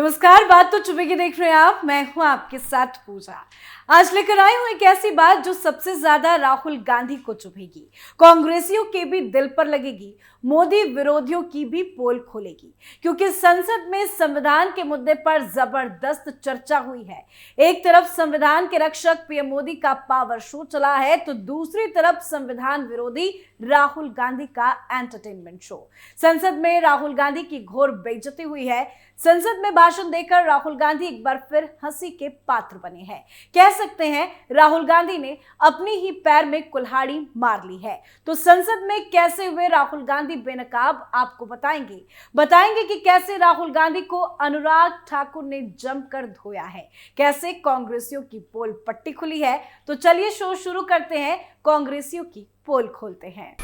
नमस्कार, बात तो चुभेगी देख रहे हैं आप। मैं हूं आपके साथ पूजा। आज लेकर आई हूं एक ऐसी बात जो सबसे ज्यादा राहुल गांधी को चुभेगी, कांग्रेसियों के भी दिल पर लगेगी, मोदी विरोधियों की भी पोल खोलेगी। क्योंकि संसद में संविधान के मुद्दे पर जबरदस्त चर्चा हुई है। एक तरफ संविधान के रक्षक पीएम मोदी का पावर शो चला है, तो दूसरी तरफ संविधान विरोधी राहुल गांधी का एंटरटेनमेंट शो। संसद में राहुल गांधी की घोर बेइज्जती हुई है। संसद में भाषण देकर राहुल गांधी एक बार फिर हंसी के पात्र बने हैं। कह सकते हैं राहुल गांधी ने अपनी ही पैर में कुल्हाड़ी मार ली है। तो संसद में कैसे हुए राहुल गांधी बेनकाब, आपको बताएंगे कि कैसे राहुल गांधी को अनुराग ठाकुर ने जमकर धोया है, कैसे कांग्रेसियों की पोल पट्टी खुली है। तो चलिए शो शुरू करते हैं, कांग्रेसियों की पोल खोलते हैं।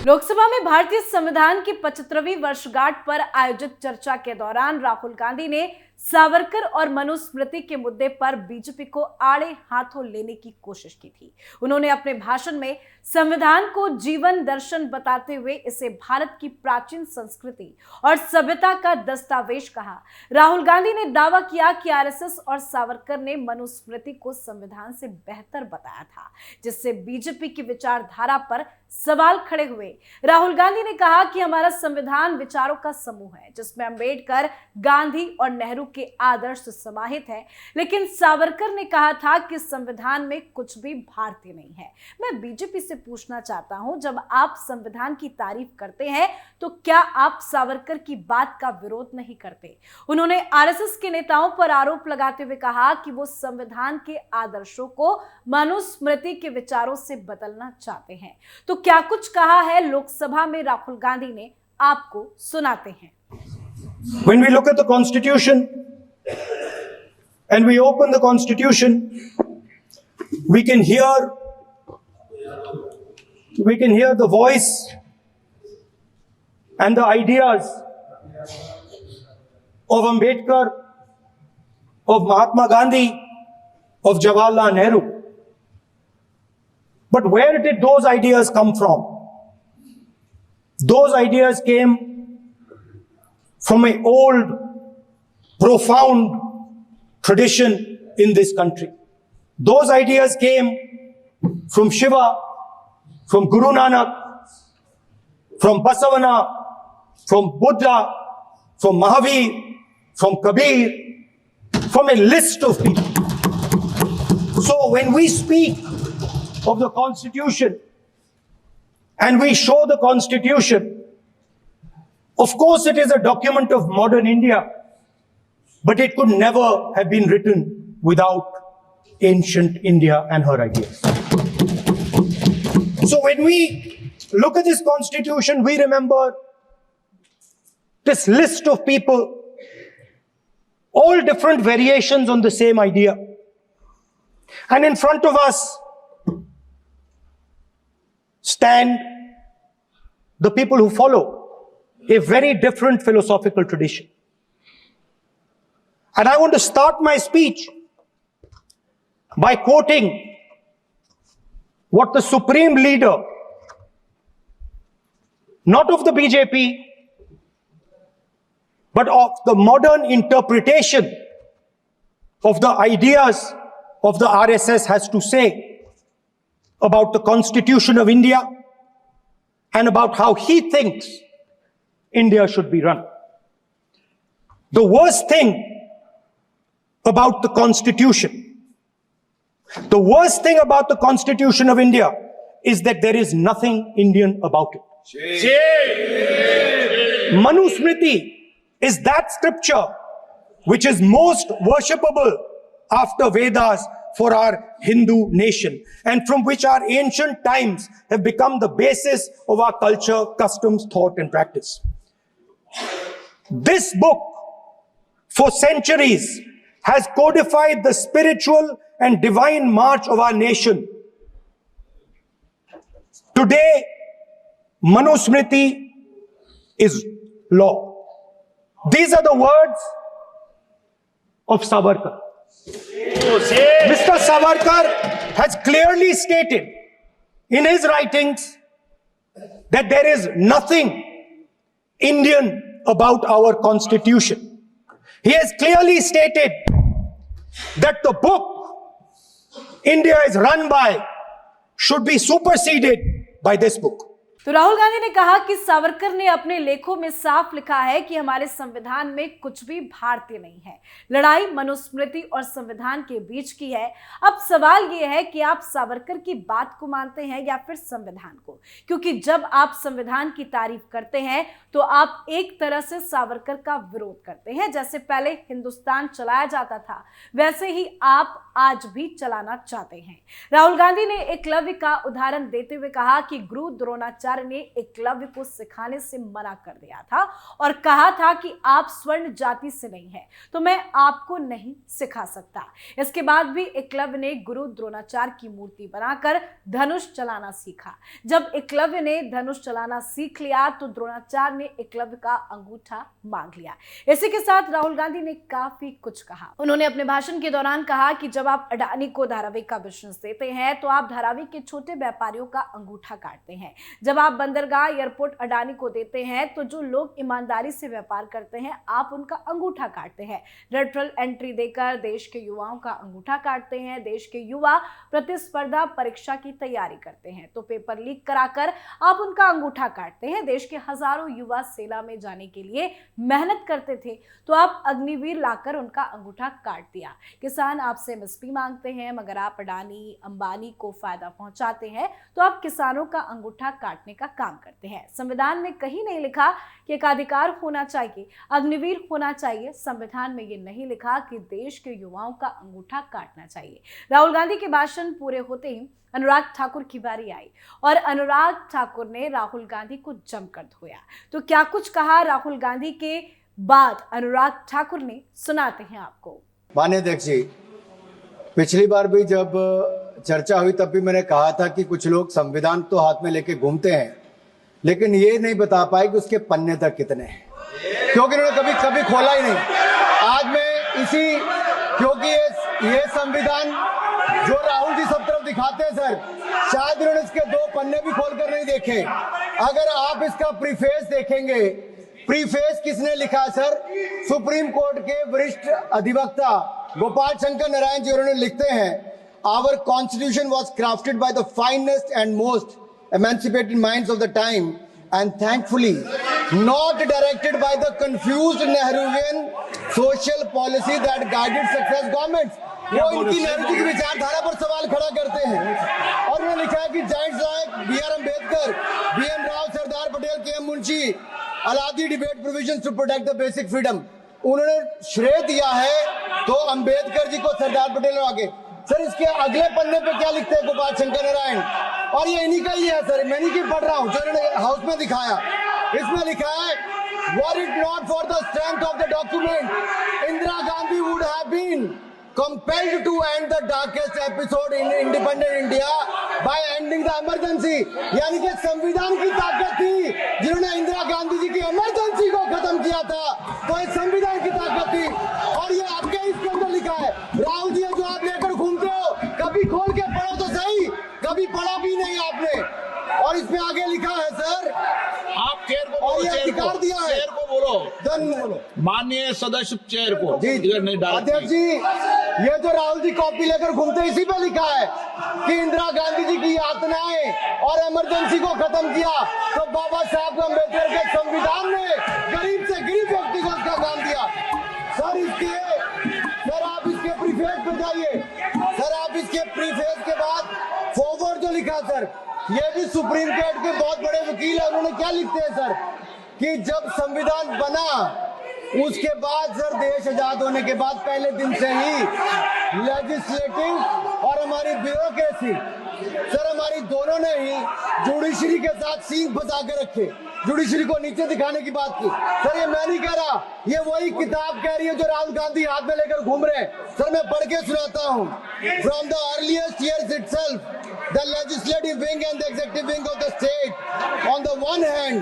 लोकसभा में भारतीय संविधान की 75वीं वर्षगांठ पर आयोजित चर्चा के दौरान राहुल गांधी ने सावरकर और मनुस्मृति के मुद्दे पर बीजेपी को आड़े हाथों लेने की कोशिश की थी। उन्होंने अपने भाषण में संविधान को जीवन दर्शन बताते हुए इसे भारत की प्राचीन संस्कृति और सभ्यता का दस्तावेज कहा। राहुल गांधी ने दावा किया कि आरएसएस और सावरकर ने मनुस्मृति को संविधान से बेहतर बताया था, जिससे बीजेपी की विचारधारा पर सवाल खड़े हुए। राहुल गांधी ने कहा कि हमारा संविधान विचारों का समूह है, जिसमें अंबेडकर, गांधी और नेहरू के आदर्श समाहित है, लेकिन सावरकर ने कहा था कि संविधान में कुछ भी भारतीय नहीं है। मैं बीजेपी से पूछना चाहता हूं, जब आप संविधान की तारीफ करते हैं तो क्या आप सावरकर की बात का विरोध नहीं करते? उन्होंने आरएसएस के नेताओं पर आरोप लगाते हुए कहा कि वो संविधान के आदर्शों को मनुस्मृति के विचारों से बदलना चाहते हैं। तो क्या कुछ कहा है लोकसभा में राहुल गांधी ने, आपको सुनाते हैं। When we look at the Constitution and we open the Constitution, we can hear the voice and the ideas of Ambedkar, of Mahatma Gandhi, of Jawaharlal Nehru. But where did those ideas come from? Those ideas came from an old, profound tradition in this country. Those ideas came from Shiva, from Guru Nanak, from Basavana, from Buddha, from Mahavir, from Kabir, from a list of people. So when we speak of the Constitution and we show the Constitution, of course, it is a document of modern India, but it could never have been written without ancient India and her ideas. So when we look at this Constitution, we remember this list of people, all different variations on the same idea. And in front of us stand the people who follow a very different philosophical tradition. And I want to start my speech by quoting what the supreme leader, not of the BJP, but of the modern interpretation of the ideas of the RSS has to say about the Constitution of India and about how he thinks India should be run. The worst thing about the Constitution, the worst thing about the Constitution of India is that there is nothing Indian about it. Manusmriti is that scripture which is most worshipable after Vedas for our Hindu nation, and from which our ancient times have become the basis of our culture, customs, thought, and practice. This book, for centuries, has codified the spiritual and divine march of our nation. Today, Manusmriti is law. These are the words of Savarkar. Mr. Savarkar has clearly stated in his writings that there is nothing Indian about our constitution. He has clearly stated that the book India is run by should be superseded by this book. तो राहुल गांधी ने कहा कि सावरकर ने अपने लेखों में साफ लिखा है कि हमारे संविधान में कुछ भी भारतीय नहीं है। लड़ाई मनुस्मृति और संविधान के बीच की है। अब सवाल यह है कि आप सावरकर की बात को मानते हैं या फिर संविधान को, क्योंकि जब आप संविधान की तारीफ करते हैं तो आप एक तरह से सावरकर का विरोध करते हैं। जैसे पहले हिंदुस्तान चलाया जाता था वैसे ही आप आज भी चलाना चाहते हैं। राहुल गांधी ने एकलव्य का उदाहरण देते हुए कहा कि गुरु द्रोणाचार्य ने एकलव्य को सिखाने से मना कर दिया था और कहा था कि आप स्वर्ण जाति से नहीं है तो मैं आपको नहीं सिखा सकता। इसके बाद भी एकलव्य ने गुरु द्रोणाचार्य की मूर्ति बनाकर धनुष चलाना सीखा। जब एकलव्य ने धनुष चलाना सीख लिया तो द्रोणाचार्य ने एकलव्य का अंगूठा मांग लिया। इसी के साथ राहुल गांधी ने काफी कुछ कहा। उन्होंने अपने भाषण के दौरान कहा कि जब आप अडानी को धारावी का बिजनेस देते हैं तो आप धारावी के छोटे व्यापारियों का अंगूठा काटते हैं। जब आप बंदरगाह एयरपोर्ट अडानी को देते हैं तो जो लोग ईमानदारी से व्यापार करते हैं आप उनका अंगूठा काटते हैं। लेटरल एंट्री देकर देश के युवाओं का अंगूठा काटते हैं। देश के युवा प्रतिस्पर्धा परीक्षा की तैयारी करते हैं तो पेपर लीक कराकर आप उनका अंगूठा काटते हैं। देश के हजारों युवा सेना में जाने के लिए मेहनत करते थे तो आप अग्निवीर लाकर उनका अंगूठा काट दिया। किसान आपसे एमएसपी मांगते हैं मगर आप अडानी अंबानी को फायदा पहुंचाते हैं तो आप किसानों का अंगूठा काटने का काम करते हैं। संविधान में कहीं नहीं लिखा कि एकाधिकार होना चाहिए, अग्निवीर होना चाहिए। संविधान में ये नहीं लिखा कि देश के युवाओं का अंगूठा काटना चाहिए। राहुल गांधी के भाषण पूरे होते ही अनुराग ठाकुर की बारी आई और अनुराग ठाकुर ने राहुल गांधी को जमकर धोया। तो क्या कुछ कहा राहुल गांधी के बाद अनुराग ठाकुर ने, सुनाते हैं आपको। माननीय अध्यक्ष जी, पिछली बार भी जब चर्चा हुई तब भी मैंने कहा था कि कुछ लोग संविधान तो हाथ में लेके घूमते हैं लेकिन ये नहीं बता पाए कि उसके पन्ने तक कितने हैं, क्योंकि उन्होंने कभी खोला ही नहीं। आज मैं इसी, क्योंकि ये संविधान जो राहुल जी सब तरफ दिखाते हैं सर, शायद उन्होंने इसके 2 पन्ने भी खोलकर नहीं देखे। अगर आप इसका प्रीफेस देखेंगे, प्रीफेस किसने लिखा सर? सुप्रीम कोर्ट के वरिष्ठ अधिवक्ता गोपाल शंकर नारायण जी। उन्होंने लिखते हैं, our constitution was crafted by the finest and most emancipated minds of the time and thankfully not directed by the confused Nehruvian social policy that guided success governments। वो इनकी नेहरू जी की विचारधारा पर सवाल खड़ा करते हैं। और उन्होंने लिखा है कि giants like B.R. Ambedkar, B.N. Rao, Sardar Patel, K.M. Munshi Alladi debate provisions to protect the basic freedom. उन्होंने श्रेय दिया है तो अम्बेडकर जी को, सरदार पटेल और आगे। सर इसके अगले पन्ने पे क्या लिखते हैं गोपाल शंकर नारायण, और ये इन्हीं का ही है सर, मैं नहीं पढ़ रहा हूँ, जो इन्होंने हाउस में दिखाया। इसमें लिखा है, were it not for the strength of the document, Indira Gandhi would have been compelled to end the darkest episode in independent India by ending the emergency। यानी कि संविधान की ताकत थी जिन्होंने इंदिरा गांधी जी की इमरजेंसी को खत्म किया था, तो इस संविधान की ताकत थी। और ये आपके इसके अंदर लिखा है। राहुल जी जो आप लेकर घूमते हो, कभी खोल के पढ़ो तो सही, कभी पढ़ा भी नहीं आपने। और इसमें आगे लिखा है सर, आप चेयर को बोलो, अधिकार दिया है, चेयर को बोलो, माननीय सदस्य चेयर को। जी अध्यक्ष जी, ये जो राहुल जी कॉपी लेकर घूमते हैं, इसी पे लिखा है कि इंदिरा गांधी जी की यातनाएं और इमरजेंसी को खत्म किया तो बाबा साहब अम्बेडकर के संविधान ने गरीब से गरीब व्यक्ति को उसका काम दिया। सर आप इसके प्रीफेस पे जाइए। सर आप इसके प्रीफेस के बाद फॉरवर्ड जो लिखा सर, ये भी सुप्रीम कोर्ट के बहुत बड़े वकील है। उन्होंने क्या लिखते हैं सर कि जब संविधान बना उसके बाद सर, देश आजाद होने के बाद पहले दिन से ही लेजिस्लेटिव और हमारी ब्यूरोक्रेसी सर, हमारी दोनों ने ही जुडिशरी के साथ सींग फंसा के रखे, जुडिशरी को नीचे दिखाने की बात की। सर ये मैं नहीं कह रहा, ये वही किताब कह रही है जो राहुल गांधी हाथ में लेकर घूम रहे हैं। सर मैं पढ़ के सुनाता हूँ। From the earliest years itself the legislative wing and the executive wing of the state, on the one hand,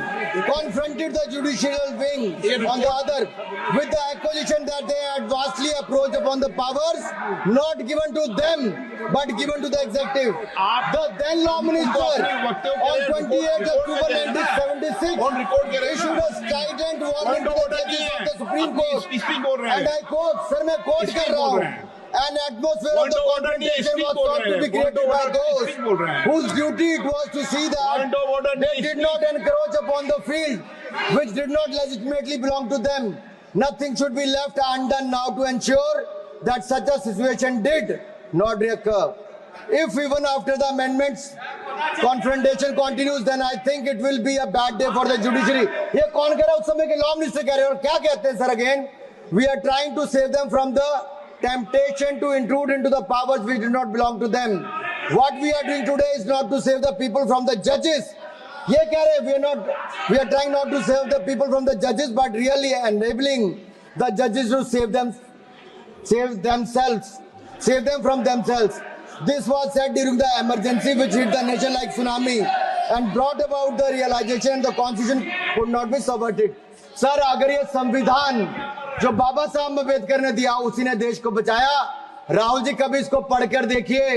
confronted the judicial wing on the other, with the accusation that they had vastly approached upon the powers not given to them but given to the executive. The then Law Minister on 28th October 1976 issued a strident warning to the judges of the Supreme Court, and I quote, sir, मैं quote कर रहा हूँ. An atmosphere of the confrontation was sought to be created by those whose duty it was to see that they did not encroach upon the field which did not legitimately belong to them. Nothing should be left undone now to ensure that such a situation did not reoccur. If even after the amendments confrontation continues, then I think it will be a bad day for the judiciary. ये कौन कह रहा है? उस समय के law minister कह रहे हैं. और क्या कहते हैं sir? Again, we are trying to save them from the temptation to intrude into the powers which do not belong to them. What we are doing today is not to save the people from the judges. ये कह रहे हैं, we are trying not to save the people from the judges, but really enabling the judges to save them from themselves. This was said during the emergency which hit the nation like tsunami and brought about the realization the constitution could not be subverted. Sir, अगर ये संविधान जो बाबा साहब अम्बेडकर ने दिया उसी ने देश को बचाया. राहुल जी कभी इसको पढ़कर देखिए.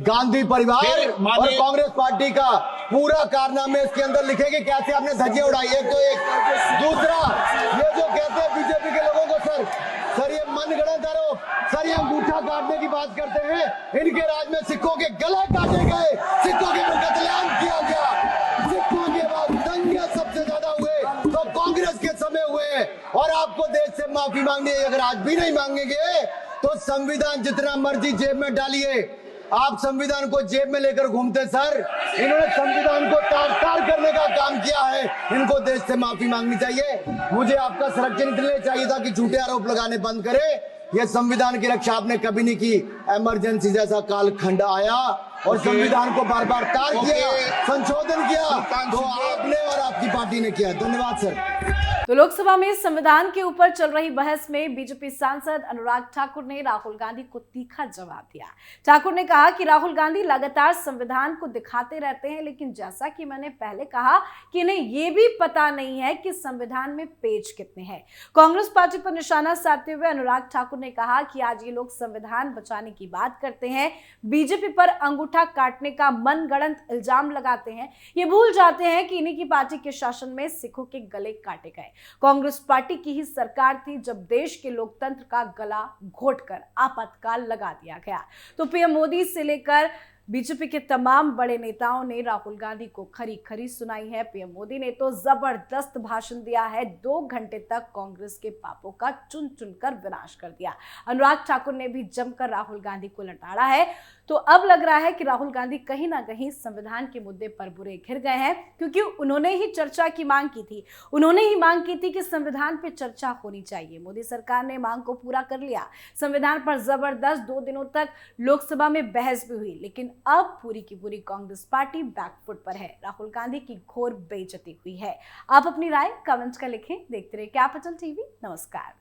गांधी परिवार और कांग्रेस पार्टी का पूरा कारनामे इसके अंदर लिखेंगे, कैसे आपने धज्जियां उड़ाई. एक तो एक. दूसरा, ये जो कहते हैं बीजेपी के लोगों को, सर ये मनगढ़ंत आरोप. सर ये अंगूठा काटने की बात करते हैं. इनके राज में सिखों के गले काटे गए, सिखों के कत्लेआम किया गया, सिखों के बाद दंगे सबसे ज्यादा हुए तो कांग्रेस के समय हुए. और आपको देश से माफी मांगनी है. अगर आज भी नहीं मांगेंगे तो संविधान जितना मर्जी जेब में डालिए. आप संविधान को जेब में लेकर घूमते सर. इन्होंने संविधान को तार-तार करने का काम किया है. इनको देश से माफी मांगनी चाहिए. मुझे आपका संरक्षण इसलिए चाहिए था कि झूठे आरोप लगाने बंद करे. ये संविधान की रक्षा आपने कभी नहीं की. इमरजेंसी जैसा कालखंड आया और संविधान को बार बार तार किया, संशोधन किया, तो आपने और आपकी पार्टी ने किया. धन्यवाद सर. तो लोकसभा में संविधान के ऊपर चल रही बहस में बीजेपी सांसद अनुराग ठाकुर ने राहुल गांधी को तीखा जवाब दिया. ठाकुर ने कहा कि राहुल गांधी लगातार संविधान को दिखाते रहते हैं, लेकिन जैसा कि मैंने पहले कहा कि इन्हें ये भी पता नहीं है कि संविधान में पेज कितने हैं. कांग्रेस पार्टी पर निशाना साधते हुए अनुराग ठाकुर ने कहा कि आज ये लोग संविधान बचाने की बात करते हैं, बीजेपी पर अंगूठा काटने का मनगढ़ंत इल्जाम लगाते हैं. ये भूल जाते हैं कि इन्हीं की पार्टी के शासन में सिखों के गले काटे गए. कांग्रेस पार्टी की ही सरकार थी जब देश के लोकतंत्र का गला घोटकर आपातकाल लगा दिया गया. तो पीएम मोदी से लेकर बीजेपी के तमाम बड़े नेताओं ने राहुल गांधी को खरी खरी सुनाई है. पीएम मोदी ने तो जबरदस्त भाषण दिया है. 2 घंटे तक कांग्रेस के पापों का चुन चुनकर विनाश कर दिया. अनुराग ठाकुर ने भी जमकर राहुल गांधी को लताड़ा है. तो अब लग रहा है कि राहुल गांधी कहीं ना कहीं संविधान के मुद्दे पर बुरे घिर गए हैं, क्योंकि उन्होंने ही चर्चा की मांग की थी. उन्होंने ही मांग की थी कि संविधान पर चर्चा होनी चाहिए. मोदी सरकार ने मांग को पूरा कर लिया. संविधान पर जबरदस्त 2 दिनों तक लोकसभा में बहस भी हुई, लेकिन अब पूरी की पूरी कांग्रेस पार्टी बैकफुट पर है. राहुल गांधी की घोर बेइज्जती हुई है. आप अपनी राय कमेंट कर लिखें. देखते रहिए कैपिटल टीवी. नमस्कार.